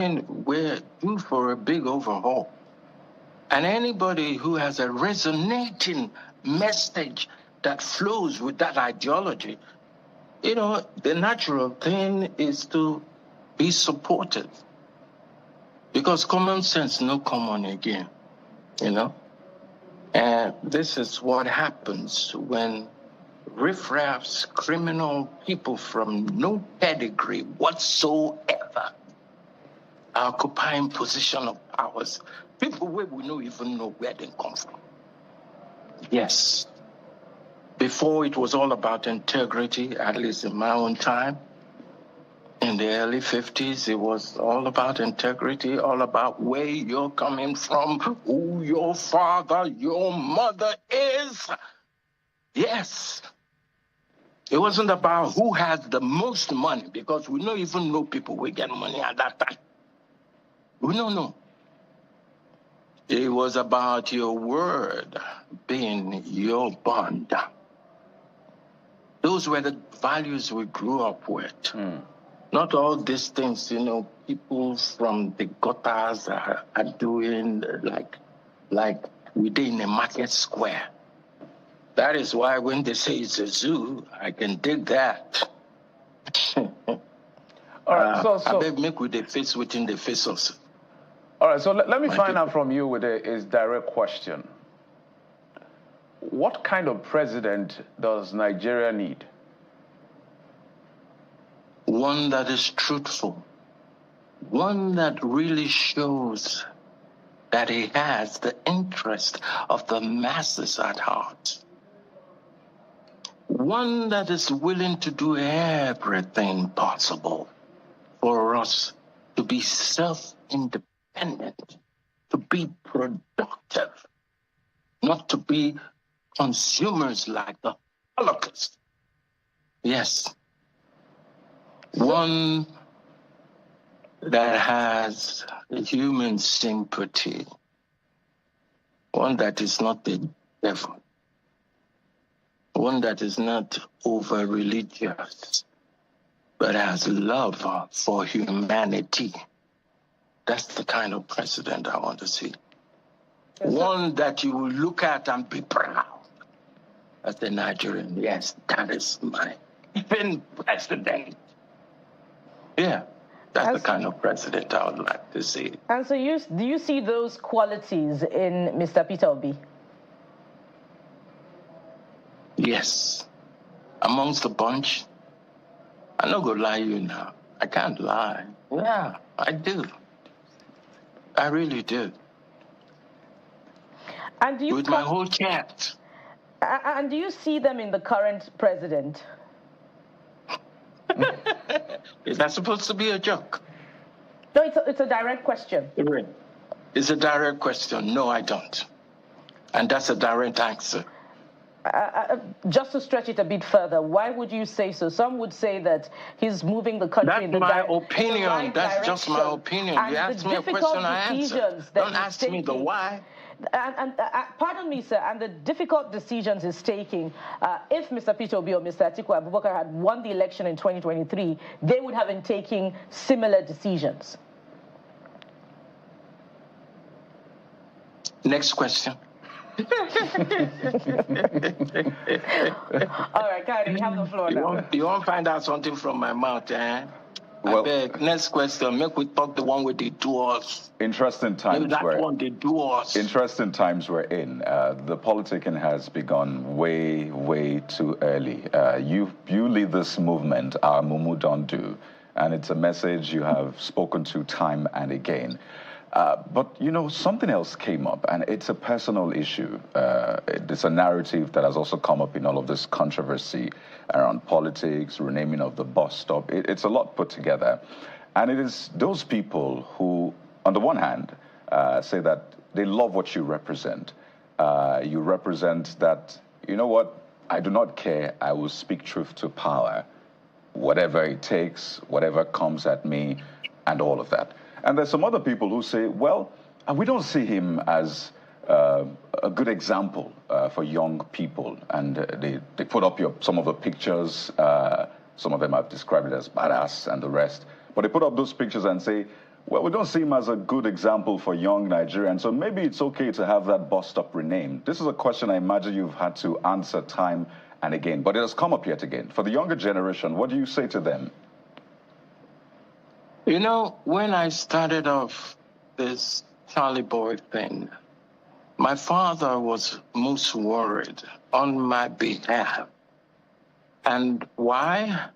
we're due for a big overhaul. And anybody who has a resonating message that flows with that ideology, the natural thing is to be supported. Because common sense no common again, And this is what happens when riffraffs, criminal people from no pedigree whatsoever are occupying position of powers. People where we don't even know where they come from. Yes. Before it was all about integrity, at least in my own time. In the early 50s, it was all about integrity, all about where you're coming from, who your father, your mother is. Yes. It wasn't about who has the most money, because we don't even know people who get money at that time. We don't know. It was about your word being your bond. Those were the values we grew up with. Not all these things, people from the gutters are doing like within a market square. That is why when they say it's a zoo, I can dig that. All right, I beg make with the face within the face also. All right, so let me find out from you with a direct question. What kind of president does Nigeria need? One that is truthful. One that really shows that he has the interest of the masses at heart. One that is willing to do everything possible for us to be self-independent, to be productive, not to be consumers like the Holocaust. Yes. One that has human sympathy. One that is not the devil. One that is not over-religious, but has love for humanity. That's the kind of president I want to see. One that you will look at and be proud as the Nigerian. Yes, that is my president. Yeah, that's the kind of president I would like to see. And so do you see those qualities in Mr. Peter Obi? Yes. Amongst the bunch, I'm not going to lie to you now. I can't lie. Yeah, I do. I really do. And do you with my whole chest. And do you see them in the current president? Is that supposed to be a joke? No, it's a direct question. It's a direct question. No, I don't. And that's a direct answer. Just to stretch it a bit further, why would you say so? Some would say that he's moving the country in the right opinion. That's just my opinion. And you ask me a question, I answer. Don't ask me the why. And pardon me, sir, and the difficult decisions he's taking, if Mr. Peter Obi or Mr. Atiku Abubakar had won the election in 2023, they would have been taking similar decisions. Next question. All right, Kari, you have the floor now. You want to find out something from my mouth, eh? Well, I beg. Next question. Make we talk the one where they do us. Interesting times. Maybe that one they do us. Interesting times we're in. The politicking has begun way, way too early. You lead this movement, our Mumu don't do, and it's a message you have spoken to time and again. But, something else came up, and it's a personal issue. It's a narrative that has also come up in all of this controversy around politics, renaming of the bus stop. It's a lot put together. And it is those people who, on the one hand, say that they love what you represent. You represent that, you know what, I do not care. I will speak truth to power, whatever it takes, whatever comes at me, and all of that. And there's some other people who say, well, we don't see him as a good example for young people. And they put up some of the pictures. Some of them have described it as badass and the rest. But they put up those pictures and say, Well, we don't see him as a good example for young Nigerians, so maybe it's okay to have that bus stop renamed. This is a question I imagine you've had to answer time and again, but it has come up yet again. For the younger generation, what do you say to them? You know, when I started off this Charley Boy thing, my father was most worried on my behalf. And why?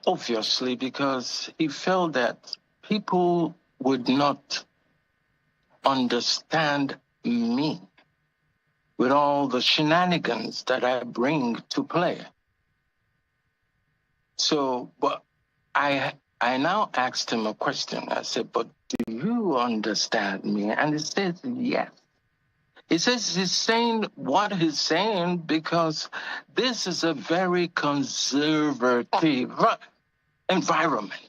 Obviously, because he felt that people would not understand me with all the shenanigans that I bring to play. So, but I now asked him a question. I said, but do you understand me? And he says, yes. He says he's saying what he's saying because this is a very conservative environment.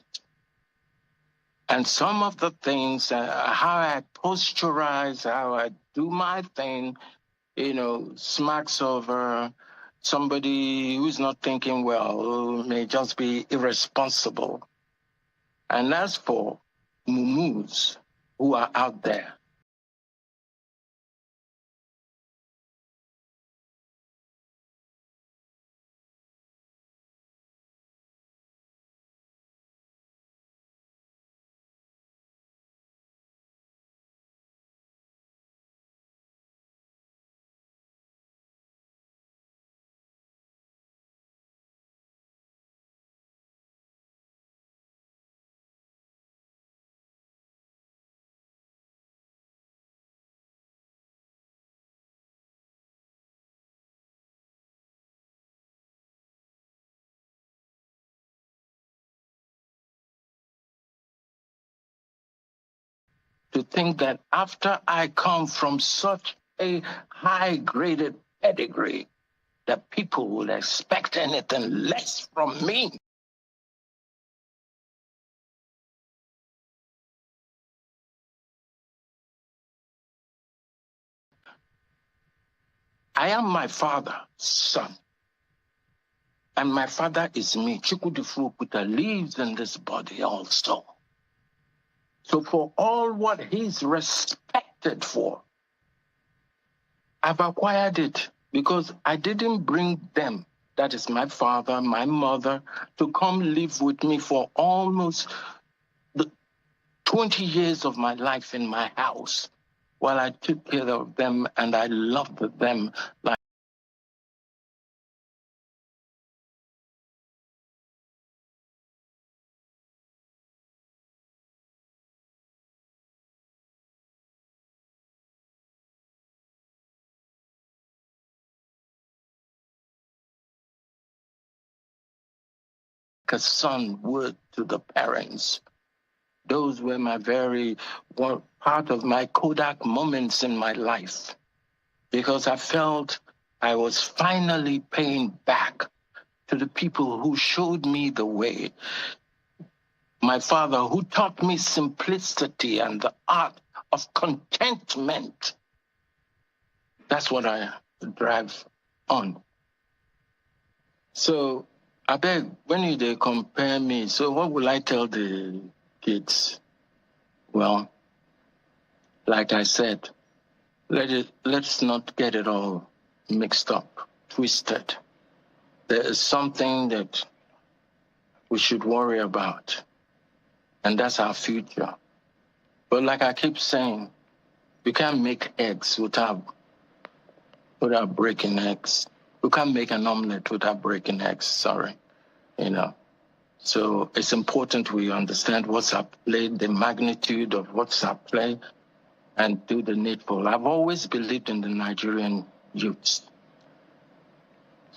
And some of the things, how I posturize, how I do my thing, you know, smacks over somebody who's not thinking well, who may just be irresponsible. And as for mumus who are out there, to think that after I come from such a high-graded pedigree, that people will expect anything less from me. I am my father's son. And my father is me. Chukwudifuokuta lives in this body also. So for all what he's respected for, I've acquired it because I didn't bring them, that is my father, my mother, to come live with me for almost the 20 years of my life in my house while I took care of them and I loved them like a son would to the parents. Those were my part of my Kodak moments in my life because I felt I was finally paying back to the people who showed me the way. My father who taught me simplicity and the art of contentment. That's what I drive on. So I beg, when they compare me, so what will I tell the kids? Well, like I said, let's not get it all mixed up, twisted. There is something that we should worry about, and that's our future. But like I keep saying, we can't make eggs without breaking eggs. We can't make an omelet without breaking eggs, sorry, you know. So it's important we understand what's at play, the magnitude of what's at play, and do the needful. I've always believed in the Nigerian youths.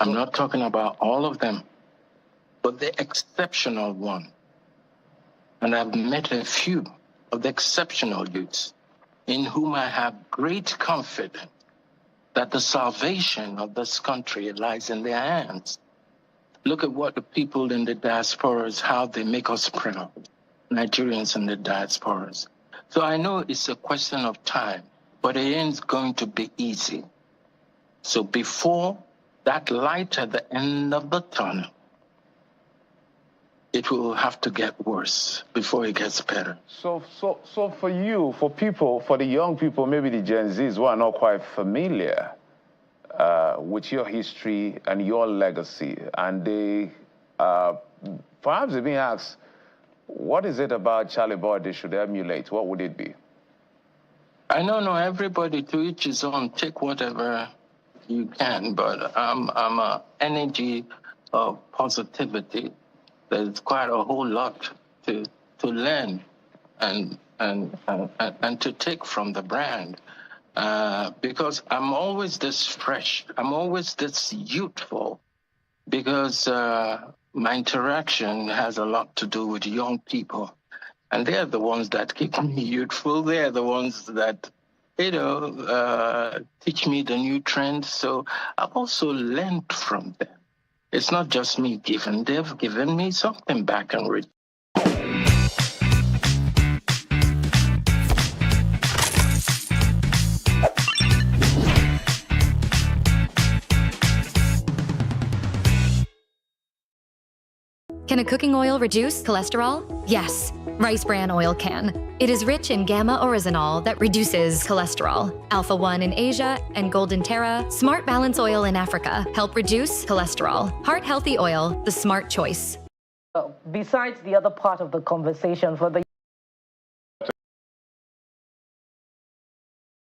I'm not talking about all of them, but the exceptional one. And I've met a few of the exceptional youths in whom I have great confidence that the salvation of this country lies in their hands. Look at what the people in the diasporas, how they make us proud, Nigerians in the diasporas. So I know it's a question of time, but it ain't going to be easy. So before that light at the end of the tunnel it will have to get worse before it gets better. So for you, for people, for the young people, maybe the Gen Zs who are not quite familiar with your history and your legacy, and they perhaps they're being asked, what is it about Charley Boy they should emulate? What would it be? I don't know, everybody to each his own. Take whatever you can, but I'm an energy of positivity. There's quite a whole lot to learn and to take from the brand. Because I'm always this fresh, I'm always this youthful, because my interaction has a lot to do with young people. And they're the ones that keep me youthful. They're the ones that, teach me the new trends. So I've also learned from them. It's not just me giving, they've given me something back in return. Can a cooking oil reduce cholesterol? Yes, rice bran oil can. It is rich in gamma-oryzanol that reduces cholesterol. Alpha-1 in Asia and Golden Terra, Smart Balance oil in Africa help reduce cholesterol. Heart Healthy Oil, the smart choice. Besides the other part of the conversation, for the